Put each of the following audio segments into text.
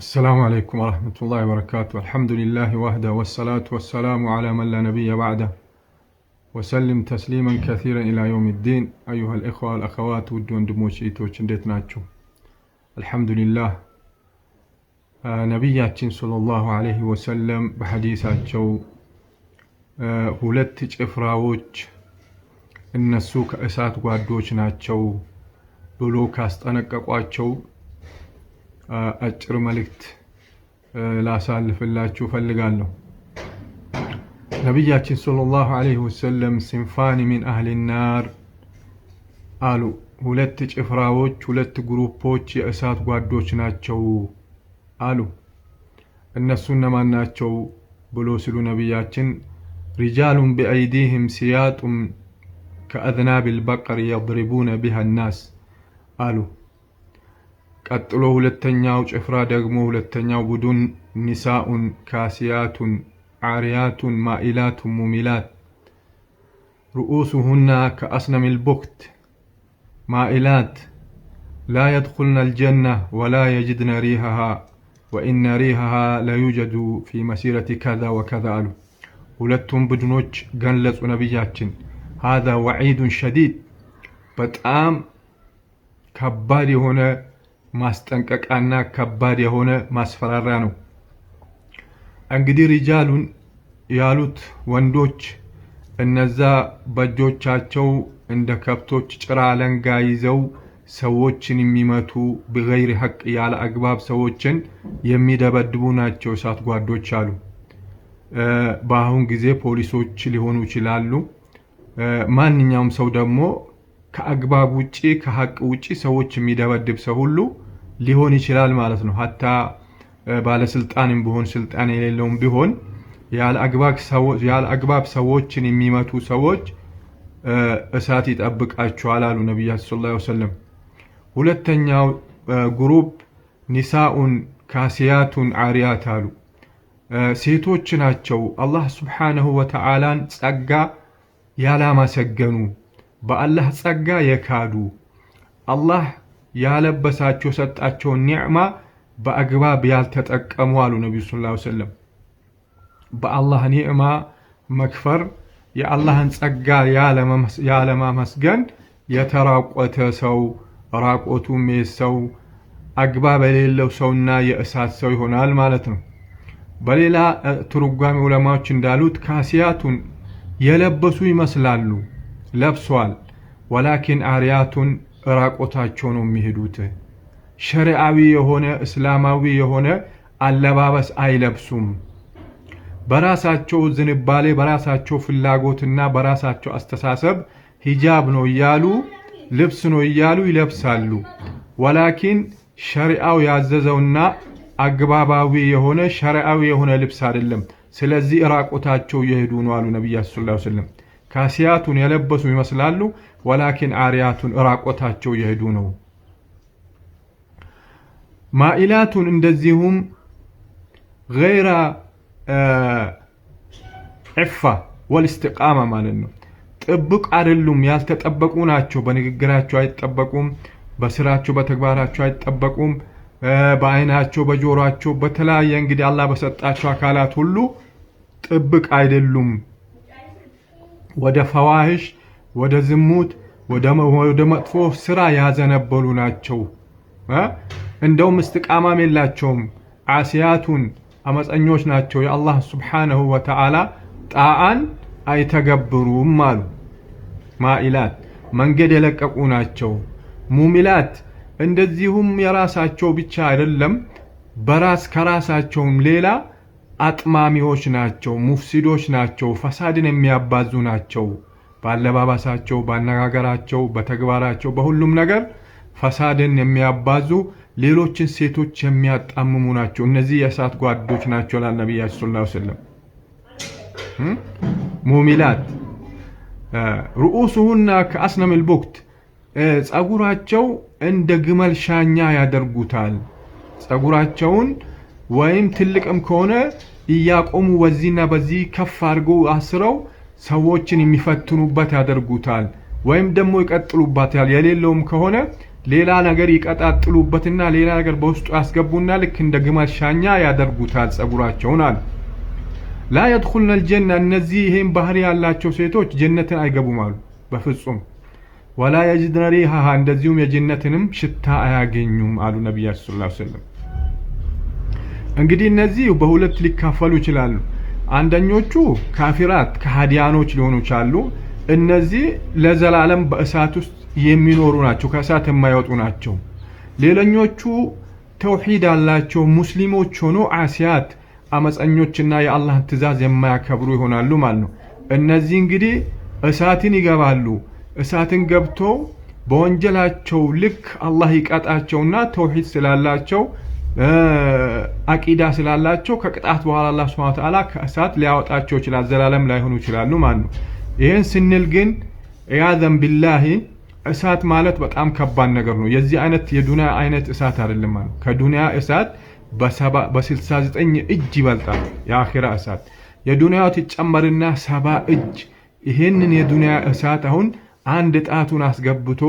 السلام عليكم ورحمة الله وبركاته. الحمد لله وحده والصلاة والسلام على من لا نبي بعده وسلم تسليما كثيرا إلى يوم الدين. أيها الإخوة والأخوات ودون دموشيتوش انديت ناتشو. الحمد لله نبياتين صلى الله عليه وسلم بحديثاتشو ሁለት ጭፍራዎች እነሱ ከእሳት ጓዶች ናቸው ብሎ ካስጠነቀቋቸው አጭር መልእክት ላሳልፍላችሁ ፈልጋለሁ። ነብያችን ሰለላሁ ዐለይሂ ወሰለም ሲንፋኒ ሚን አህሊ النار አሉ። ሁለት ጭፍራዎች ሁለት ግሩፖች የእሳት ጓዶች ናቸው አሉ። እነሱ እነማን ናቸው ብሎ ሲሉ ነብያችን رجال بأيديهم سياط كأذناب البقر يضربون بها الناس قالوا ቀጥሎ ሁለተኛው ጭፍራ ደግሞ ሁለተኛው ቡድን ኒሳኡ ካሲያቱ ዓሪያቱ ማኢላቱ ሙሚላት رؤوسهن كأصنم البخت مائلات لا يدخلن الجنة ولا يجدن ريحها وإن ريحها لا يوجد في مسيرة كذا وكذا قالوا ሁለቱም ቡድኖች ገለጹ ነብያችን هذا وعيد شديد በጣም ከባድ የሆነ ማስጠንቀቂያና ከባድ የሆነ ማስፈራሪያ ነው። እንግዲህ ሪጃሉን ያሉት ወንዶች እነዛ በእጆቻቸው እንደ ከብቶች ጭራ ለንጋ ይዘው ሰዎችን የሚመቱ በغير حق ያለ አግባብ ሰዎችን የሚደበድቡ ናቸው እሳት ጓዶች አሉ። በአሁን ጊዜ ፖሊሶች ሊሆኑ ይችላሉ። ማንኛውም ሰው ደግሞ ከአግባብ ውጪ ከሐቅ ውጪ ሰዎች የሚደበድብ ሰው ሁሉ ሊሆን ይችላል ማለት ነው። ሐታ ባለስልጣንም ቢሆን ስልጣን የሌለውም ቢሆን ያለ አግባብ ሰዎችን የሚመቱ ሰዎች እሳት ይጠብቃቸዋል አሉ ነብያችን ሰለላሁ ዐለይሂ ወሰለም። ሁለተኛው ግሩፕ ኒሳኡን ካሲያቱን ዓሪያት አሉ። ሴቶች ናቸው አላህ Subhanahu Wa Ta'ala ጸጋ ያላመሰገኑ በአላህ ጸጋ የካዱ አላህ ያለበሳቸው ሰጣቸው ኒዕማ በአግባብ ያልተጠቀሙ አሉ ነብዩ ሰለላሁ ዐለይሂ ወሰለም። በአላህ ኒዕማ መክፈር የአላህን ጸጋ ያለማመስገን የተራቆተ ሰው ራቆቱም የሰው አግባብ የሌለው ሰውና የእሳት ሰው ይሆናል ማለት ነው። በሌላ ትርጓሜ ዑለማዎች እንዳሉት ካሲያቱን የለበሱ ይመስላሉ ለብሷል ወላኪን አሪያቱን ራቆታቸው ነው የሚሄዱት። ሸሪዓዊ የሆነ እስላማዊ የሆነ አለባበስ አይለብሱም። በራሳቸው ዝንባሌ በራሳቸው ፍላጎትና በራሳቸው አስተሳሰብ ሂጃብ ነው ይያሉ ልብስ ነው ይያሉ ይለብሳሉ። ወላኪን ሸሪዓው ያዘዘውና አግባባዊ የሆነ ሸሪዓዊ የሆነ ልብስ አይደለም። ስለዚህ ራቆታቸው ይሄዱ ነው አሉ ነብያችን ሰለላሁ ዐለይሂ ወሰለም። ካሲያቱን የለበሱ ይመስላሉ ወላኪን አሪያቱን ራቆታቸው ይሄዱ ነው። ማኢላቱን እንደዚሁም غير عفة والاستقامة ማለት ነው። ጥብቅ አይደሉም ያልተጠበቁ ናቸው። በንግግራቸው አይጠበቁም፣ በስራቸው በተግባራቸው አይጠበቁም፣ በአይናቸው በጆሮአቸው በተለያየ እንግዲህ አላህ በሰጣቸው አካላት ሁሉ ጥብቅ አይደሉም። ወደ ፈዋሂሽ ወደ ዝሙት ወደ መጥፎ ስራ ያዘነበሉ ናቸው። እንደውም እስትቃማም የላቸውም። ዓሲያቱን አመፀኞች ናቸው። የአላህ Subhanahu Wa Ta'ala ጣዓን አይተገብሩም አሉ። ማኢላት መንገድ የለቀቁ ናቸው። ሙሚላት እንደዚሁም የራሳቸው ብቻ አይደለም ከራሳቸውም ሌላ አጥማሚዎች ናቸው፣ ሙፍሲዶች ናቸው፣ ፈሳድን የሚያባዙ ናቸው። ባለባባሳቸው ባነጋገራቸው በተግባራቸው በሁሉም ነገር ፈሳድን የሚያባዙ ሌሎችን ሴቶች የሚያጣምሙ ናቸው። እነዚህ የእሳት ጓዶች ናቸው አለ ነብያችን ሰለላሁ ዐለይሂ ወሰለም። ሙሚላት رؤوسهن كأصنم البخت ጸጉራቸው እንደ ግመል ሻኛ ያደርጉታል። ጸጉራቸውን ወይም ትልቅም ከሆነ እያቆሙ ወዚና በዚህ ከፍ አድርገው አስረው ሰዎችን የሚፈትኑበት ያደርጉታል። ወይም ደግሞ ይቀጥሉባታል። የሌለውም ከሆነ ሌላ ነገር ይቀጣጥሉበትና ሌላ ነገር በውስጡ ያስገቡና ልክ እንደ ግመል ሻኛ ያደርጉታል ጸጉራቸውን አለ። ላ يدخلن الجنة እነዚህ ይሄን ባህሪ ያላቸው ሴቶች ጀነትን አይገቡም አሉ በፍጹም። ወላ يجدن ريحها እንደዚሁም የጀነትንም ሽታ አያገኙም አሉ ነብያችን ሰለላሁ ዐለይሂ ወሰለም። እንግዲህ እነዚህ በሁለት ሊካፈሉ ይችላሉ። አንደኞቹ ካፊራት ከሃዲያኖች ሊሆኑ ይችላሉ። እነዚህ ለዘላለም በእሳት ውስጥ የሚኖሩ ናቸው፣ ከእሳት የማይወጡ ናቸው። ሌላኞቹ ተውሂድ ያላቸው ሙስሊሞች ሆኖ አሲያት አመፀኞችና የአላህን ትእዛዝ የማያከብሩ ይሆናሉ ማለት ነው። እነዚህ እንግዲህ እሳትን ይገባሉ። እሳትን ገብቶ በወንጀላቸው ልክ አላህ ይቀጣቸውና ተውሂድ ስላላቸው አቂዳ ስላላቸው ከቅጣት በኋላ አላህ Subhanahu Wa Ta'ala ከእሳት ሊያወጣቸው ይችላል፣ ዘላለም ላይሆኑ ይችላሉ ማለት ነው። ይሄን ስንል ግን ኢያዘን ቢላሂ እሳት ማለት በጣም ከባድ ነገር ነው። የዚህ አይነት የዱንያ አይነት እሳት አይደለም ማለት ከዱንያ እሳት በ69 እጅ ይበልጣል የአኺራ እሳት። የዱንያው ተጨመረና 70 እጅ። ይሄንን የዱንያ እሳት አሁን አንድ ጣቱን አስገብቶ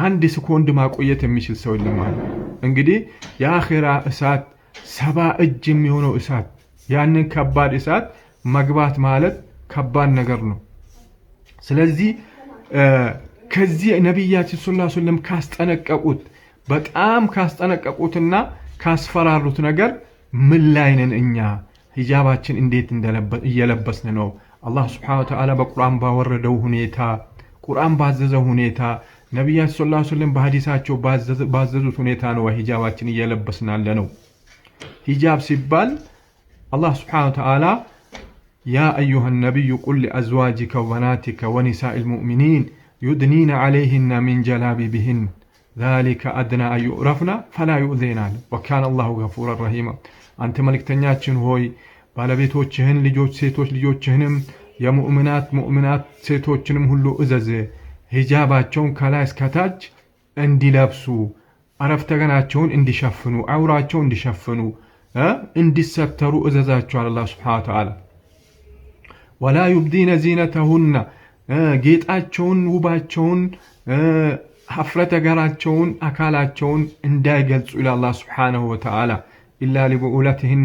አንድ ሰኮንድ ማቆየት የሚችል ሰው የለም ማለት እንግዲህ የአኺራ እሳት 70 እጅ የሚሆነው እሳት፣ ያንን ከባድ እሳት መግባት ማለት ከባድ ነገር ነው። ስለዚህ ከዚህ ነብያችን ሰለላሁ ዐለይሂ ወሰለም ካስጠነቀቁት በጣም ካስጠነቀቁትና ካስፈራሩት ነገር ምን ላይ ነን እኛ? ሂጃባችን እንዴት እየለበስን ነው? አላህ Subhanahu Wa Ta'ala በቁርአን ባወረደው ሁኔታ፣ ቁርአን ባዘዘው ሁኔታ፣ ነብያችን ሰለላሁ ዐለይሂ ወሰለም በሐዲሳቸው ባዘዙት ሁኔታ ነው ሂጃባችን እየለበስን ያለነው። ሂጃብ ሲባል አላህ Subhanahu Wa Ta'ala يا أيها النبي قل لأزواجك وبناتك ونساء المؤمنين يدنين عليهن من جلابيبهن ذلك أدنى أن يعرفن فلا يؤذين وكان الله غفورا رحيما أنت ملكتኛችን ሆይ ባለቤቶችህን ልጆች ሴቶች ልጆችህንም የሙእሚናት ሴቶችንም ሁሉ እዘዝ ሂጃባቸውን ከላይ እስከ ታች እንዲለብሱ አረፍተገናቸውን እንዲሸፍኑ አውራቸውን እንዲሸፍኑ እንዲሰተሩ እዘዛቸው አላህ Subhanahu Wa Ta'ala ولا يبدين زينتهن ጌጣቸውን ውባቸውን ሐፍረተ ገራቸውን አካላቸውን እንዳይገልጹ ኢላ አላህ Subhanahu Wa Ta'ala ኢላ ለቡኡለቲሂን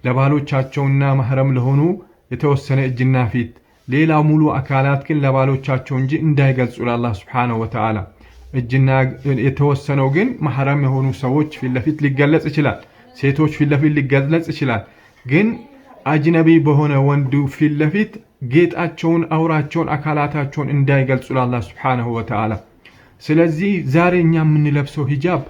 ለባሎቻቸውና መህረም ለሆኑ የተወሰነ እጅና ፊት ሌላ ሙሉ አካላት ግን ለባሎቻቸው እንጂ እንዳይገልጹ ኢላ አላህ Subhanahu Wa Ta'ala እጅና የተወሰነው ግን መህረም የሆኑ ሰዎች ፊት ለፊት ሊገለጽ ይችላል፣ ሴቶች ፊት ለፊት ሊገለጽ ይችላል። ግን አጅነቢ በሆነ ወንዱ ፊት ለፊት ጌጣቸውን አውራቸውን አካላታቸውን እንዳይገልጹ ለአላህ Subhanahu Wa Ta'ala። ስለዚህ ዛሬ እኛ የምንለብሰው ሂጃብ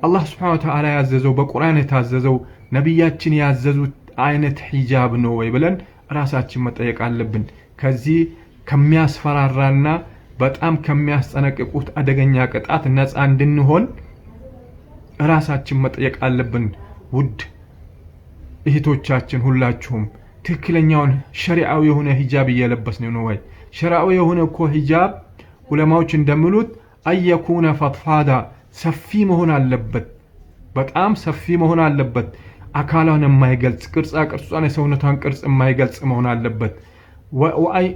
አላህ Subhanahu Wa Ta'ala ያዘዘው በቁርአን የታዘዘው ነብያችን ያዘዙት አይነት ሂጃብ ነው ወይ ብለን ራሳችን መጠየቅ አለብን። ከዚህ ከሚያስፈራራና በጣም ከሚያስጠነቅቁት አደገኛ ቅጣት ነፃ እንድንሆን ራሳችን መጠየቅ አለብን። ውድ እህቶቻችን ሁላችሁም ትክክለኛውን ሸሪዓዊ የሆነ ሂጃብ እየለበስን ነው ወይ? ሸሪዓዊ የሆነ እኮ ሂጃብ ዑለማዎች እንደሚሉት አየኩነ ፈጥፋዳ ሰፊ መሆን አለበት፣ በጣም ሰፊ መሆን አለበት። አካሏን የማይገልጽ ቅርጿን የሰውነቷን ቅርጽ የማይገልጽ መሆን አለበት።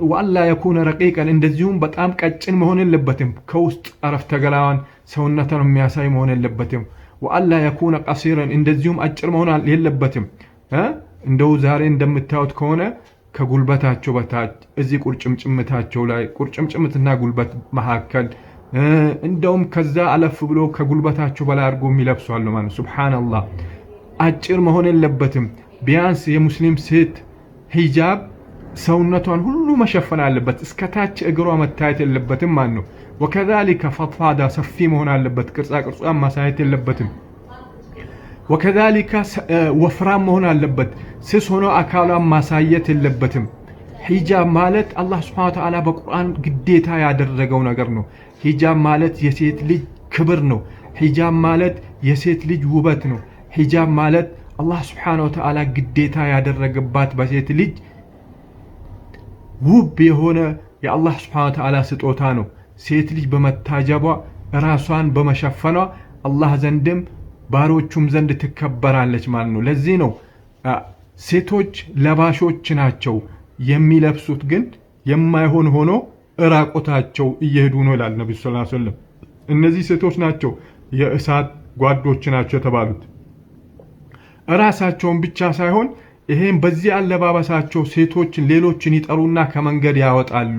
ወአላ የኩነ ረቂቀን እንደዚሁም በጣም ቀጭን መሆን የለበትም። ከውስጥ አረፍተ ገላዋን ሰውነቷን የሚያሳይ መሆን የለበትም። ወአላ የኩነ ቀሲረን እንደዚሁም አጭር መሆን የለበትም። እንደው ዛሬ እንደምታዩት ከሆነ ከጉልበታቸው በታች እዚህ ቁርጭምጭምታቸው ላይ ቁርጭምጭምትና ጉልበት መካከል እንደውም ከዛ አለፍ ብሎ ከጉልበታቸው በላይ አድርጎ የሚለብሱ አሉ ማለት ሱብሃንአላህ። አጭር መሆን የለበትም። ቢያንስ የሙስሊም ሴት ሂጃብ ሰውነቷን ሁሉ መሸፈን አለበት፣ እስከ ታች እግሯ መታየት የለበትም ማለት ነው። ወከዛሊከ ፈጥፋዳ ሰፊ መሆን አለበት፣ ቅርጿን ማሳየት የለበትም። ወከዛሊከ ወፍራም መሆን አለበት፣ ስስ ሆኖ አካሏን ማሳየት የለበትም። ሂጃብ ማለት አላህ Subhanahu Wa Ta'ala በቁርአን ግዴታ ያደረገው ነገር ነው። ሂጃብ ማለት የሴት ልጅ ክብር ነው። ሂጃብ ማለት የሴት ልጅ ውበት ነው። ሂጃብ ማለት አላህ Subhanahu Wa Ta'ala ግዴታ ያደረገባት በሴት ልጅ ውብ የሆነ የአላህ Subhanahu Wa Ta'ala ስጦታ ነው። ሴት ልጅ በመታጀቧ ራሷን በመሸፈኗ አላህ ዘንድም ባሮቹም ዘንድ ትከበራለች ማለት ነው። ለዚህ ነው ሴቶች ለባሾች ናቸው፣ የሚለብሱት ግን የማይሆን ሆኖ ራቆታቸው እየሄዱ ነው ይላል ነብዩ ሰለላሁ ዐለይሂ ወሰለም። እነዚህ ሴቶች ናቸው የእሳት ጓዶች ናቸው የተባሉት። ራሳቸውን ብቻ ሳይሆን ይሄን በዚህ አለባበሳቸው ሴቶችን ሌሎችን ይጠሩና ከመንገድ ያወጣሉ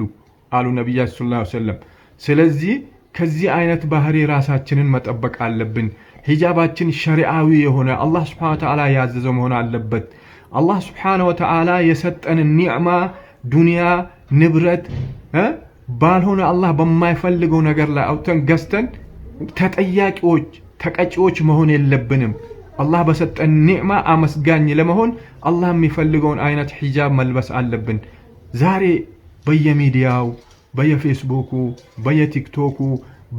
አሉ ነብያችን ሰለላሁ ዐለይሂ ወሰለም። ስለዚህ ከዚህ አይነት ባህሪ ራሳችንን መጠበቅ አለብን። ሂጃባችን ሸሪዓዊ የሆነ አላህ Subhanahu Wa Ta'ala ያዘዘው መሆን አለበት። አላህ Subhanahu Wa Ta'ala የሰጠን ኒዕማ ዱንያ ንብረት ባልሆነ አላህ በማይፈልገው ነገር ላይ አውጥተን ገዝተን ተጠያቂዎች ተቀጪዎች መሆን የለብንም። አላህ በሰጠን ኒዕማ አመስጋኝ ለመሆን አላህ የሚፈልገውን አይነት ሂጃብ መልበስ አለብን። ዛሬ በየሚዲያው በየፌስቡኩ በየቲክቶኩ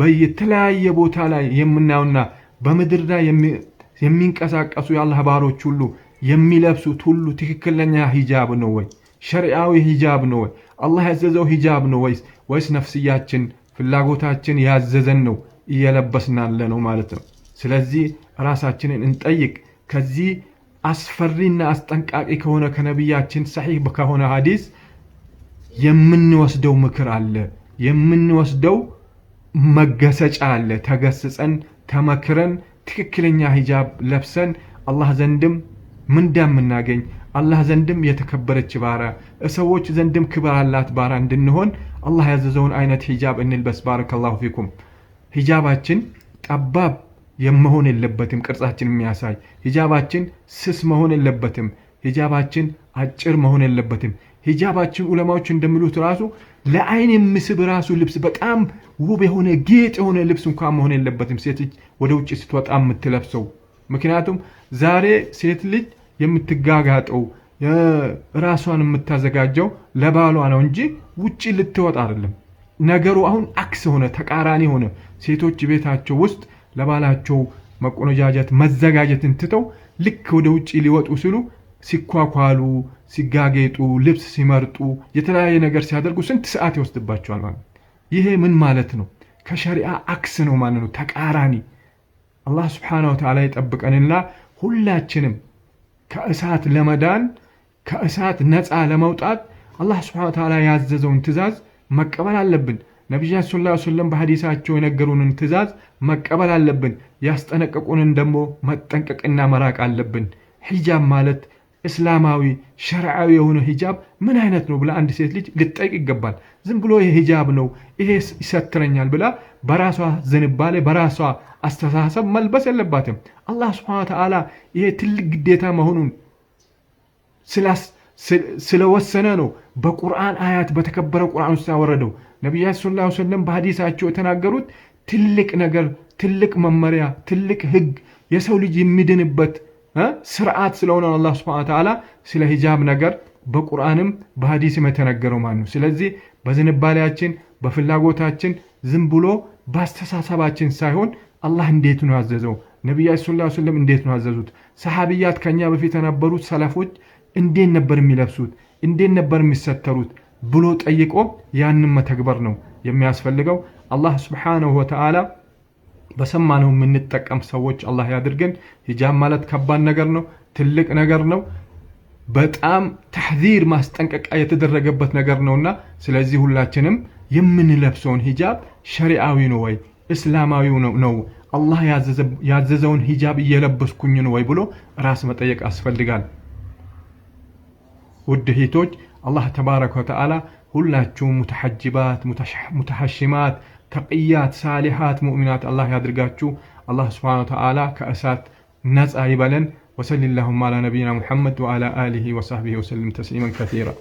በየተለያየ ቦታ ላይ የምናውና በመድር ላይ የሚንቀሳቀሱ የአላህ ባሮች ሁሉ የሚለብሱት ሁሉ ትክክለኛ ሂጃብ ነው ወይ? ሸሪዓዊ ሂጃብ ነው ወይ? አላህ ያዘዘው ሂጃብ ነው ወይስ ነፍስያችን ፍላጎታችን ያዘዘን ነው እየለበስን ያለነው ማለት ነው? ስለዚህ ራሳችንን እንጠይቅ። ከዚህ አስፈሪና አስጠንቃቂ ከሆነ ከነብያችን ሰሂህ ከሆነ ሐዲስ የምንወስደው ምክር አለ፣ የምንወስደው መገሰጫ አለ። ተገስጸን ተመክረን ትክክለኛ ሂጃብ ለብሰን አላህ ዘንድም ምንዳ የምናገኝ አላህ ዘንድም የተከበረች ባራ ሰዎች ዘንድም ክብር አላት ባራ እንድንሆን አላህ ያዘዘውን አይነት ሂጃብ እንልበስ። ባረከላሁ ፊኩም። ሂጃባችን ጠባብ የመሆን የለበትም። ቅርጻችን የሚያሳይ ሂጃባችን ስስ መሆን የለበትም። ሂጃባችን አጭር መሆን የለበትም። ሂጃባችን ዑለማዎች እንደሚሉት ራሱ ለአይን የሚስብ ራሱ ልብስ በጣም ውብ የሆነ ጌጥ የሆነ ልብስ እንኳን መሆን የለበትም ሴት ልጅ ወደ ውጭ ስትወጣ የምትለብሰው። ምክንያቱም ዛሬ ሴት ልጅ የምትጋጋጠው ራሷን የምታዘጋጀው ለባሏ ነው እንጂ ውጪ ልትወጣ አይደለም። ነገሩ አሁን አክስ ሆነ፣ ተቃራኒ ሆነ። ሴቶች ቤታቸው ውስጥ ለባላቸው መቆነጃጀት መዘጋጀትን ትተው ልክ ወደ ውጪ ሊወጡ ሲሉ ሲኳኳሉ፣ ሲጋጌጡ፣ ልብስ ሲመርጡ፣ የተለያየ ነገር ሲያደርጉ ስንት ሰዓት ይወስድባቸዋል ማለት። ይሄ ምን ማለት ነው? ከሸሪዓ አክስ ነው ማለት ነው፣ ተቃራኒ። አላህ Subhanahu Wa Ta'ala ይጠብቀንና ሁላችንም ከእሳት ለመዳን ከእሳት ነፃ ለመውጣት አላህ Subhanahu Wa Ta'ala ያዘዘውን ትእዛዝ መቀበል አለብን። ነብያችን ሰለላሁ ዐለይሂ ወሰለም በሐዲሳቸው የነገሩንን ትእዛዝ መቀበል አለብን። ያስጠነቀቁንን ደግሞ መጠንቀቅና መራቅ አለብን። ሂጃብ ማለት እስላማዊ ሸርዓዊ የሆነ ሂጃብ ምን አይነት ነው ብላ አንድ ሴት ልጅ ልትጠይቅ ይገባል። ዝም ብሎ ይሄ ሂጃብ ነው ይሄ ይሰትረኛል ብላ በራሷ ዝንባሌ በራሷ አስተሳሰብ መልበስ የለባትም። አላህ Subhanahu Wa Ta'ala ይሄ ትልቅ ግዴታ መሆኑን ስለወሰነ ነው በቁርአን አያት በተከበረ ቁርአን ውስጥ ያወረደው። ነብያችን ሰለላሁ ዐለይሂ ወሰለም በሐዲሳቸው የተናገሩት ትልቅ ነገር፣ ትልቅ መመሪያ፣ ትልቅ ህግ የሰው ልጅ የሚድንበት ስርዓት ስለሆነ አላህ Subhanahu Wa Ta'ala ስለ ሂጃብ ነገር በቁርአንም በሐዲስም የተነገረው ማለት ነው። ስለዚህ በዝንባሌያችን በፍላጎታችን ዝም ብሎ በአስተሳሰባችን ሳይሆን አላህ እንዴት ነው ያዘዘው፣ ነብያችን ሰለላሁ ዐለይሂ ወሰለም እንዴት ነው ያዘዙት፣ ሰሃቢያት ከኛ በፊት የነበሩት ሰለፎች እንዴት ነበር የሚለብሱት፣ እንዴት ነበር የሚሰተሩት ብሎ ጠይቆ ያንን መተግበር ነው የሚያስፈልገው። አላህ Subhanahu Wa Ta'ala በሰማነው የምንጠቀም ሰዎች አላህ ያድርገን። ሂጃብ ማለት ከባድ ነገር ነው፣ ትልቅ ነገር ነው። በጣም ተሕዚር ማስጠንቀቂያ የተደረገበት ነገር ነውና ስለዚህ ሁላችንም የምንለብሰውን ሂጃብ ሸሪዓዊ ነው ወይ እስላማዊ ነው አላህ ያዘዘውን ሂጃብ እየለበስኩኝ ነው ወይ ብሎ ራስ መጠየቅ ያስፈልጋል። ውድ እህቶች አላህ ተባረከ ወተዓላ ሁላችሁም ሙተሐጅባት ሙተሐሽማት ተቅያት ሳሊሃት ሙእሚናት አላህ ያድርጋችሁ። አላህ Subhanahu Wa Ta'ala ከእሳት ነፃ ይበለን። وصلى اللهم على نبينا محمد وعلى آله وصحبه وسلم تسليما كثيرا.